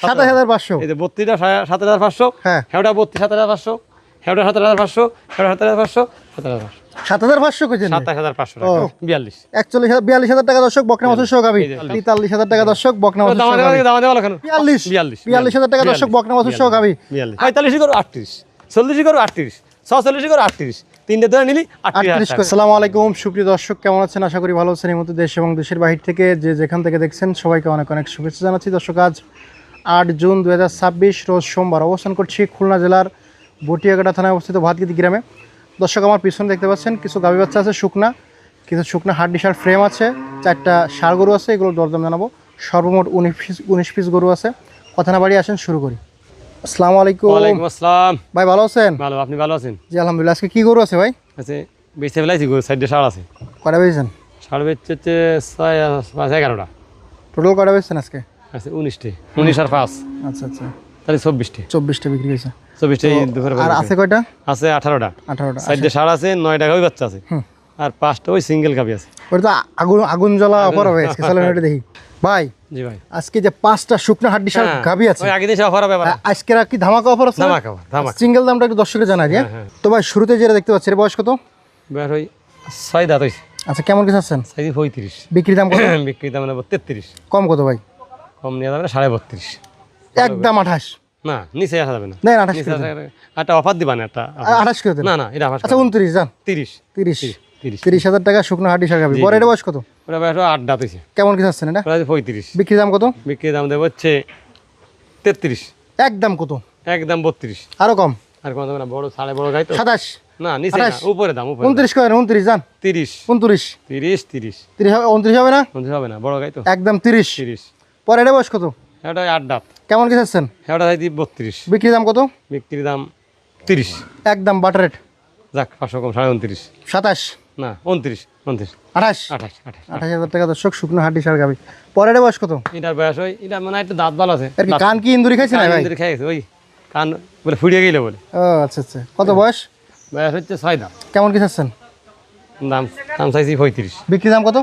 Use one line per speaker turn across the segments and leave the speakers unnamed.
27,500
এই যে 32টা 27,500
হ্যাঁ
হেওটা 32 27,500 হেওটা 27,500 হেওটা 27,500 27,500
7,500 কেজি
27,500 টাকা 42
42,000 টাকা দর্শক বকনা বাছুর সহ গাবি 43,000 টাকা দর্শক বকনা বাছুর সহ গাবি
দাম দেওয়া কেন
42,000 টাকা দর্শক বকনা বাছুর সহ গাবি
45 করো 38 40 করো 38 46 করো 38 তিনটে ধরে নিলি 38 টাকা।
আসসালামু আলাইকুম সুপ্রিয় দর্শক, কেমন আছেন? আশা করি ভালো আছেন। এই মধ্যে দেশ এবং দেশের বাহির থেকে যে যেখান থেকে দেখছেন সবাইকে অনেক অনেক শুভেচ্ছা জানাচ্ছি। দর্শক আজ 8 জুন 2026 রোজ সোমবার অবস্থান করছি খুলনা জেলার বটিয়াঘাটা থানায় অবস্থিত ভাতগিতি গ্রামে। দর্শক আমার পিছনে দেখতে পাচ্ছেন কিছু গাভী বাচ্চা আছে শুকনা, কিছু শুকনা হাড্ডি সার ফ্রেম আছে, 4টা ষাঁড় গরু আছে, এগুলো দরদাম জানাবো। সর্বমোট 19 পিস গরু আছে। কথা না বাড়ি আসেন শুরু করি। আসসালামু আলাইকুম।
ওয়ালাইকুম আসসালাম।
ভাই ভালো আছেন?
ভালো, আপনি ভালো আছেন?
জি আলহামদুলিল্লাহ। আজকে কি গরু আছে ভাই?
আচ্ছা বেঁচে ফেলাইছি গো, সাইডে ষাঁড় আছে।
কটা বেচেছেন?
ষাঁড় বেচছে হচ্ছে 11টা।
টোটাল কটা বেচছেন আজকে?
আচ্ছা 19টি, 19 আর 5
আচ্ছা আচ্ছা,
তাহলে 24টি।
24টা বিক্রি হয়েছে।
24টি দুপুরে
আর আছে কয়টা?
আছে 18টা।
18টা।
সাইডে ষাঁড় আছে, 9 টাকা ওই বাচ্চা আছে, আর 5টা ওই সিঙ্গেল গাবি আছে।
ওটা তো আগুন আগুন জ্বলা অফার হবে আজকে, চলেন ওটা দেখি। ভাই
জি ভাই,
আজকে যে 5টা শুকনা হাড্ডি সার গাবি আছে,
ওই আগে দেশে অফার হবে আবার।
আজকে কি ধামাকা অফার আছে?
ধামাকা ধামাকা।
সিঙ্গেল দামটা একটু দর্শকের জানাই দিয়ে। তো ভাই শুরুতে যেটা দেখতে পাচ্ছি এর বয়স কত?
বের ওই 6 দাঁত হইছে।
আচ্ছা কেমন কিছু আছেন?
সাইজ 35।
বিক্রি দাম কত?
বিক্রি দাম নেব 33।
কম কত ভাই?
কম নিয়ে যাবে না 32.5।
একদম 28।
না নিচে আসা যাবে না।
না 28
নিচে
করে
আসা
দেন।
একটা অফার দিবা না একটা।
28 করে দেন।
না না এটা অফার।
আচ্ছা 29 যান।
30
30
30
30,000 টাকা শুকনা হাড্ডি সার গাবি। বড় এটা বয়স কত?
ওটা বের 8 দাঁত হইছে।
কেমন কিছু আছেন এটা?
প্রায় 35।
বিক্রি দাম কত?
বিক্রি দাম দেব হচ্ছে 33।
একদম কত?
একদম 32।
আরো কম?
আর কত না, বড় সাড়ে বড় গাই তো।
27।
না নিচে না,
28
উপরে দাম, উপরে
29 করেন। 29 যান।
30
29
30 30
30 হবে? 29 হবে না?
বন্ধু হবে না, বড় গাই তো।
একদম 30।
30।
পরে এটা বয়স কত?
এটা 8 দাঁত।
কেমন কিছু আছেন?
এটা যাই 32।
বিক্রি দাম কত?
বিক্রি দাম 30।
একদম বাটার রেট।
যাক 500 কম, 29.5।
27
না 29 29
28
28 28।
28,000 টাকা দর্শক শুকনো হাড্ডি সার গাবি। পরে এটা বয়স কত?
এটার বয়স ওই, এটা মানে একটা দাঁত ভালো আছে।
এর কি কান কি ইন্দুরি খাইছে না ভাই?
কান খেয়ে গেছে, ওই কান বলে ফুরিয়ে গেল বলে।
ও আচ্ছা আচ্ছা। কত বয়স?
বয়স হচ্ছে 6 দাঁত।
কেমন কিছু আছেন?
দাম দাম চাইছি 35।
বিক্রি দাম কত?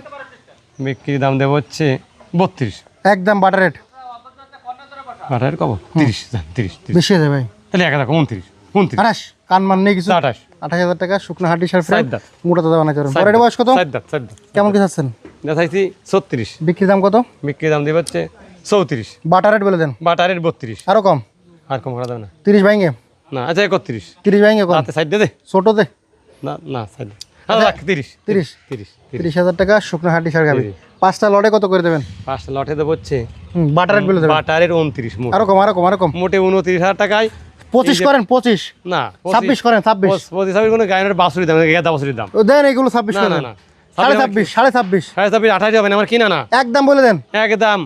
বিক্রি দাম দেবো হচ্ছে 32।
একদম বাটার রেট।
আঠাশ কব 30। 30
বেশি হয়ে যায় ভাই।
তাহলে 1 টাকা 29 29
28 কান মান নেই কিছু।
28
28,000 টাকা শুকনো হাড্ডি সার ফ্রেম
চার দাঁত।
মোটা দাদা বানাইতে পারেন। পরে এটা বয়স কত?
4 দাঁত 4 দাঁত।
কেমন কিছু আছেন?
এটা চাইছি 36।
বিক্রি দাম কত?
বিক্রি দাম দেবো হচ্ছে 34।
বাটার রেট বলে দেন।
বাটারের 32।
আরো কম?
আর কম করা যাবে না।
30 ভাঙে?
না আচ্ছা 31।
30 ভাঙে কম?
হাতে সাইড দে দে।
ছোট দে।
না না সাইড দে। আচ্ছা 30
30
30
30,000 টাকা শুকনো হাড্ডি সার গাবি। 5টা লটে কত করে দেবেন?
5টা লটে দেবো হচ্ছে
বাটার রেট বলে দেবেন।
বাটারের 29 মোট।
আরো কম আরো কম আরো কম।
মোটে 29,000 টাকায়
25 করেন। 25
না
26 করেন। 26
25 কোনো গায়ের বাসুরি দাম, গেদা বাসুরির দাম।
ও দেন এগুলো 26
না
করেন।
না না
26.5 26.5
28 হবে না, আমার কিনা না।
একদম বলে দেন।
একদম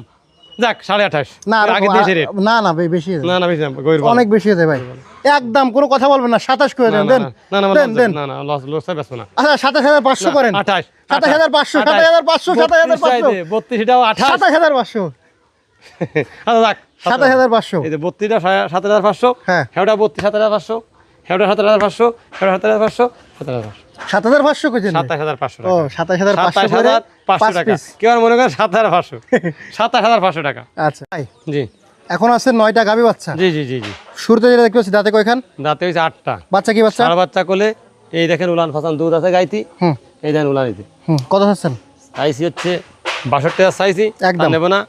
যাক 28.5।
না আরো
আগে
কম,
দেশে রেট।
না না ভাই বেশি হয়ে যায়।
না না বেশি না, গরিব
অনেক বেশি হয়ে যায় ভাই। একদম কোনো কথা বলবেন না। 27 করে দেন। দেন
না না
দেন দেন।
না না লস লস বেসবো না।
আচ্ছা 27,500 করেন।
28
27,500 27,500 27,500
32 এটাও 28।
27,500
আচ্ছা যাক
27,500
এই যে 32টা 7,500।
হ্যাঁ।
হেওটা 32 7,500, হেওটা 7,500, হেওটা 7,500, 7,500
7,500 কইছেন?
27,500
ও
টাকা।
27,500 করে
27,500 টাকা।
5 পিস।
কেউ আর মনে করেন 7,500 27,500 টাকা।
আচ্ছা ভাই
জি
এখন আছে 9টা গাবি বাচ্চা।
জি জি জি জি।
শুরুতে যেটা দেখতে পাচ্ছি দাঁতে কয়খান?
দাঁতে হয়েছে 8টা।
বাচ্চা কি বাচ্চা?
সারা বাচ্চা কোলে। এই দেখেন উলান ফাসান দুধ আছে গাইতি।
হুম
এই দেখেন উলান ইতি।
হুম কত আছেন?
সাইজি হচ্ছে 62,000 সাইজি।
একদম।
নেব না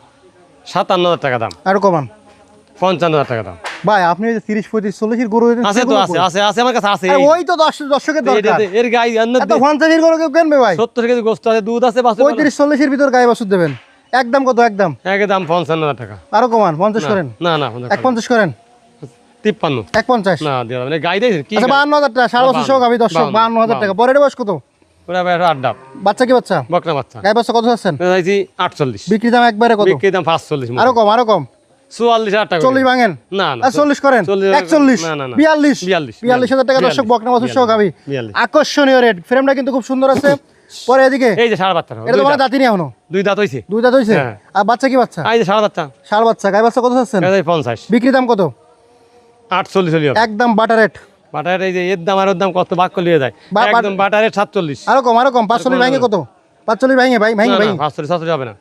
57,000 টাকা দাম।
আরো কমান
55,000 টাকা দাম।
ভাই আপনি যে 30 35 40 এর গরু
আছে তো, আছে আছে আছে আমার কাছে আছে।
আরে ওই তো দর্শকের দরকার।
এর গাই
এত 50 এর গরু কেউ কিনবে ভাই?
70 কেজি গোস্ত আছে, দুধ আছে, বাছুর
35 40 এর ভিতর গায়ে বাছুর দেবেন। একদম কত? একদম
একদম 55,000 টাকা।
আরো কমান 50 করেন।
না না
150 করেন।
53
150
না দেওয়া যাবে না, গাই দিয়েছেন কি?
আচ্ছা 52,000 টাকা সারা বছর সহ গাবি দর্শক 52,000 টাকা। পরের বয়স কত?
ওরা ভাই আড্ডা
বাচ্চা কি বাচ্চা?
বকনা বাচ্চা।
গায়ে বাচ্চা কত আছেন?
চাইছি 48।
বিক্রি দাম একবারে কত?
বিক্রি দাম 45।
আরো কম আরো কম।
44,000 টাকা।
40 ভাঙেন।
না না
40 করেন। 41
না না না
42
42
42,000 টাকা দর্শক বকনা বাছুর সহ গাবি।
42।
আকর্ষণীয় রেট। ফ্রেমটা কিন্তু খুব সুন্দর আছে। পরে এদিকে
এই যে সারা বাচ্চা,
এটা তো মানে দাঁতিনি এখনো।
2 দাঁত হইছে।
2 দাঁত হইছে।
হ্যাঁ।
আর বাচ্চা কি বাচ্চা?
এই যে সারা বাচ্চা।
ষাঁড় বাচ্চা। গায়ে বাচ্চা কত আছেন?
50।
বিক্রি দাম কত?
48 হলি হবে।
একদম বাটার রেট।
বাটার এই যে এর দাম আর ওর দাম কত ভাগ করলে যায়। একদম বাটারের 47।
আরো কম আরো কম। 45 ভাঙে কত? 45 ভাঙে ভাই ভাঙে ভাই।
45 হবে না।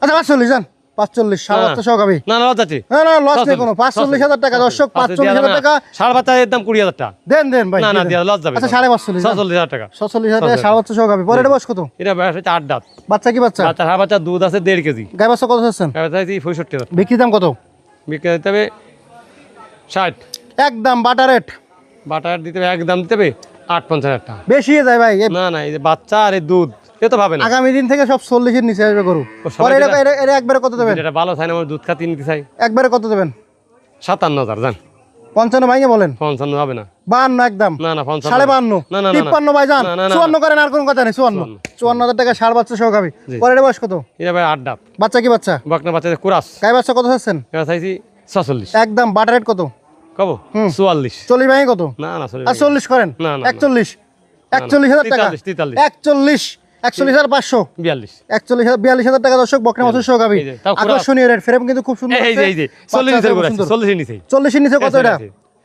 আচ্ছা 45 জান। 45 সাড়ে বাচ্চা সহ গাবি।
না না লস আছে
না না লস নেই কোনো, 45,000 টাকা দর্শক, 45,000 টাকা
সাড়ে বাচ্চা এর দাম 20,000 টাকা।
দেন ভাই।
না না দিয়া লস যাবে।
আচ্ছা 45,500
46,000 টাকা।
46,000 টাকা সাড়ে বাচ্চা সহ গাবি। পরে এটা বয়স কত?
এটা বয়স হচ্ছে 8 দাঁত।
বাচ্চা কি বাচ্চা?
বাচ্চা সাড়ে বাচ্চা দুধ আছে 1.5 কেজি।
গাই বাচ্চা কত চাচ্ছেন?
চাইছি 65,000।
বিক্রি দাম কত?
বিক্রি দিতে হবে 60।
একদম বাটা রেট।
বাটার দিতে হবে একদম দিতে হবে 58,000 টাকা।
বেশি যায় ভাই।
না না এই যে বাচ্চা আর এই দুধ এ তো পাবে না।
আগামী দিন থেকে সব 40 এর নিচে আসবে গরু।
সবাই
পরে এটা একবারে কত দেবেন?
এটা ভালো চাই না, আমার দুধ খাতি নিতে চাই।
একবারে কত দেবেন?
57,000 জান।
55 ভাইকে বলেন।
55 হবে না।
52 একদম।
না না 55।
52
না না
53 ভাই যান।
না, না, না।
54 করেন, আর কোনো কথা নেই। 54,000 টাকা সার বাচ্চা সহ গাবি। পরে এটা বয়স কত?
এটা ভাই 8 দাঁত।
বাচ্চা কি বাচ্চা?
বকনা বাচ্চা কুরাস।
গাই বাচ্চা কত চাচ্ছেন?
এটা চাইছি 46।
একদম বাটা রেট কত?
কব 44।
40 ভাই কত?
না না 40।
আর 40 করেন।
না, না, না।
41,000 টাকা।
43।
41,500
42।
42,000 টাকা দর্শক বকনা বাছুর সহ গাবি।
এই যে, তাও কুরাস।
আকর্ষণীয় রেট, ফ্রেম কিন্তু খুব সুন্দর
এই যে এই যে 40 এর করে 40 এর নিচে।
40 এর নিচে কত এটা?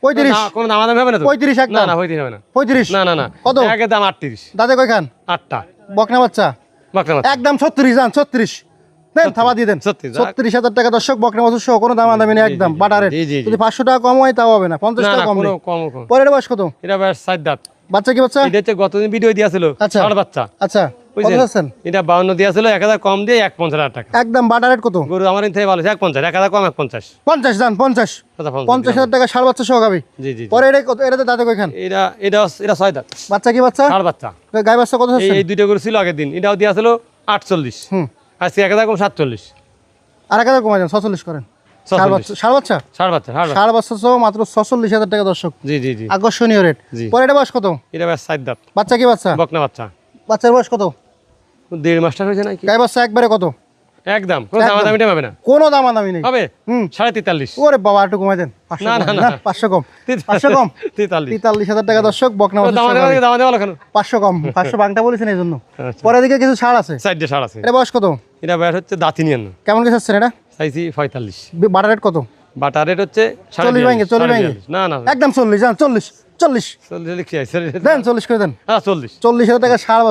35
কোন দাম আদাম হবে না তো?
35
না
একদম।
না 35 হবে না।
35
না না না
কত?
একের দাম 38।
দাদা কয়খান?
8টা
বকনা বাচ্চা
বকনা বাচ্চা।
একদম 36 যান। 36 দেন, থাবা দিয়ে দেন।
36,
36,000 টাকা দর্শক বকনা বাছুর সহ, কোনো দাম আদামি নেই, একদম বাটা রেট।
জি, জি, জি।
যদি 500 টাকা কম হয় তাও হবে না, 50
না
টাকা
না
কম
কোনো
নেই।
কম কম।
পরে এটা বয়স কত?
এটা বয়স 7 দাঁত।
বাচ্চা কি বাচ্চা?
এটা হচ্ছে গতদিন ভিডিও দিয়েছিল
আচ্ছা।
ষাট বাচ্চা।
আচ্ছা কত
বুঝছেন?
আছেন?
এটা 52 দিয়েছিল, 1000 কম দিয়ে 51,000 টাকা।
একদম বাটা রেট কত?
গরু আমার থেকে ভালো 51, 1000 কম 51।
50 যান। 50
কথা
50,000 টাকা সার বাচ্চা সহ গাবি।
জি জি।
পরে এটা কত? এটাতে দাঁতে কয়খান?
এটা এটা এটা 6 দাঁত।
বাচ্চা কি বাচ্চা?
ষাট বাচ্চা।
গাই বাচ্চা কত আছেন?
এই দুইটা গরু ছিল আগের দিন, এটাও দিয়েছিল 48। আজকে 1000 কম 47।
আর 1000 কমাই দেন, 46 করেন। সার বাচ্চা
ষাট বাচ্চা ষাট বাচ্চা।
সার বাচ্চা সহ মাত্র 46,000 টাকা দর্শক।
জি জি জি।
আকর্ষণীয় রেট।
জি।
পরে এটা বয়স কত?
এটা বেশ 7 দাঁত।
বাচ্চা কি বাচ্চা?
বকনা বাচ্চা।
বাচ্চার বয়স কত?
1.5 মাস হয়েছে নাকি?
গাই বাচ্চা একবারে কত?
একদম কোনো দাম
একদম।
দামিটা পাবে না।
কোনো দামাদামি নেই।
হবে
হুম।
43.5।
ওরে বাবা একটু কমাই দেন। 500
না, না,
কম।
না।
না 500 কম। 500 কম।
43।
43,000 টাকা দর্শক বকনা বাচ্চা
দাম
সহ গাবি।
দাম দেওয়া কেন?
500 কম। 500 বাংটা বলেছেন এই জন্য।
আচ্ছা।
পরে দিকে কিছু ছাড় আছে।
সাইডে ছাড় আছে।
এটা বয়স কত?
এটা বয়স হচ্ছে দাঁতি নিয়ে না।
কেমন কি চাচ্ছেন এটা?
চাইছি 45।
বাটা রেট কত?
বাটার রেট হচ্ছে
40 ভাঙে, 40 ভাঙে।
না না
একদম 40 যান। 40
40 লিখি আছে।
দেন, 40 করে দেন।
হ্যাঁ 40।
40,000 টাকা সার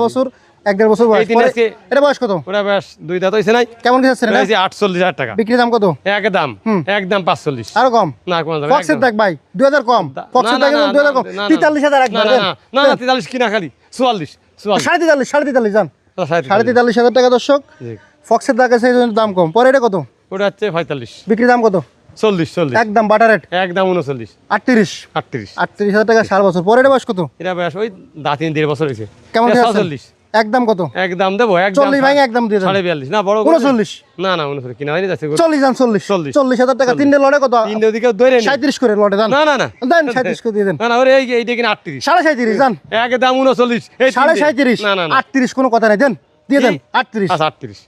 বছর 1.5 বছর বয়স।
এই তিন
পরে-
আজকে-
এটা বয়স কত?
ওরা বেশ 2 দাঁত হইছে নাই।
কেমন কি চাচ্ছেন এটা?
চাইছি 48,000 টাকা।
বিক্রি দাম কত?
একদম একদম 45।
আরো কম।
না কোন দাম
ফক্সের দেখ ভাই 2000 কম। ফক্সের দেখ 2000 কম। 43,000
না
একবার
না
দেন।
না না 43 কিনা খালি 44
43,500 43,000 যান।
44।
43,000 টাকা দর্শক।
জি।
ফক্সের দাগ আছে এই জন্য দাম কম। পরে এটা কত?
ওটা হচ্ছে 45।
বিক্রি দাম কত?
40
একদম বাটা রেট
একদম 39
38
38।
38,000 টাকা সার বছর। পরে এটা বয়স কত?
এটা বয়স ওই দাঁতিন 1.5 বছর হয়েছে।
কেমন কি আছেন?
46।
একদম কত?
একদম দেবো একদম
40 ভাঙে একদম দিয়ে দেন।
42 না বড় গরু।
39
না না 39 কিনা হয়নি যাচ্ছে
40 যান। 40 40,000 টাকা তিনটে লড়ে কত?
তিনটে ওদিকে ধরে নি।
37 করে লড়ে দেন।
না না না
দেন 37 করে দিয়ে দেন।
না না ওরে এইটা কিনা 38।
37.5 যান।
একদম 39 এই
37.5
না না না
38 কোনো কথা নাই দেন দিয়ে দেন। 38
আচ্ছা 38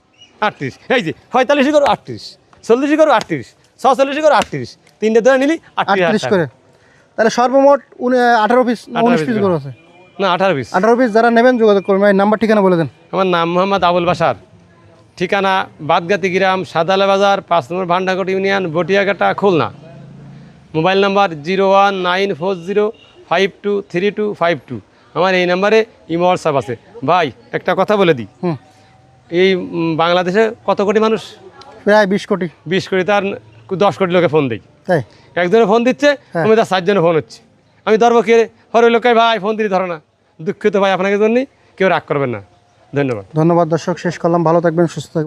এই যে 45 করো 38 40 করো 38 46 করো 38 তিনটে ধরে নিলি
38 করে। তাহলে সর্বমোট 18 পিস 19 পিস করে আছে।
না 18 পিস।
18 পিস যারা নেবেন যোগাযোগ করবেন। ভাই নাম্বার ঠিকানা বলে দেন।
আমার নাম মোহাম্মদ আবুল বাশার, ঠিকানা বাদগাতি গ্রাম, সাদালা বাজার, 5 নম্বর Bhandarkot union, Batiaghata, Khulna. Mobile number 01940523252। আমার এই নাম্বারে ইমো হোয়াটসঅ্যাপ আছে। ভাই একটা কথা বলে দিই, এই বাংলাদেশে কত কোটি মানুষ?
প্রায় 20 কোটি।
20 কোটি, তার 10 কোটি লোকে ফোন দেয়।
তাই
একজনে ফোন দিচ্ছে, আমি তার 4 জনে ফোন হচ্ছে। আমি ধরবো কে? হরে লোকে ভাই ফোন দিলে ধরো না। দুঃখিত ভাই আপনাকে জন্যই, কেউ রাগ করবেন না। ধন্যবাদ।
ধন্যবাদ দর্শক, শেষ করলাম। ভালো থাকবেন, সুস্থ থাকবেন।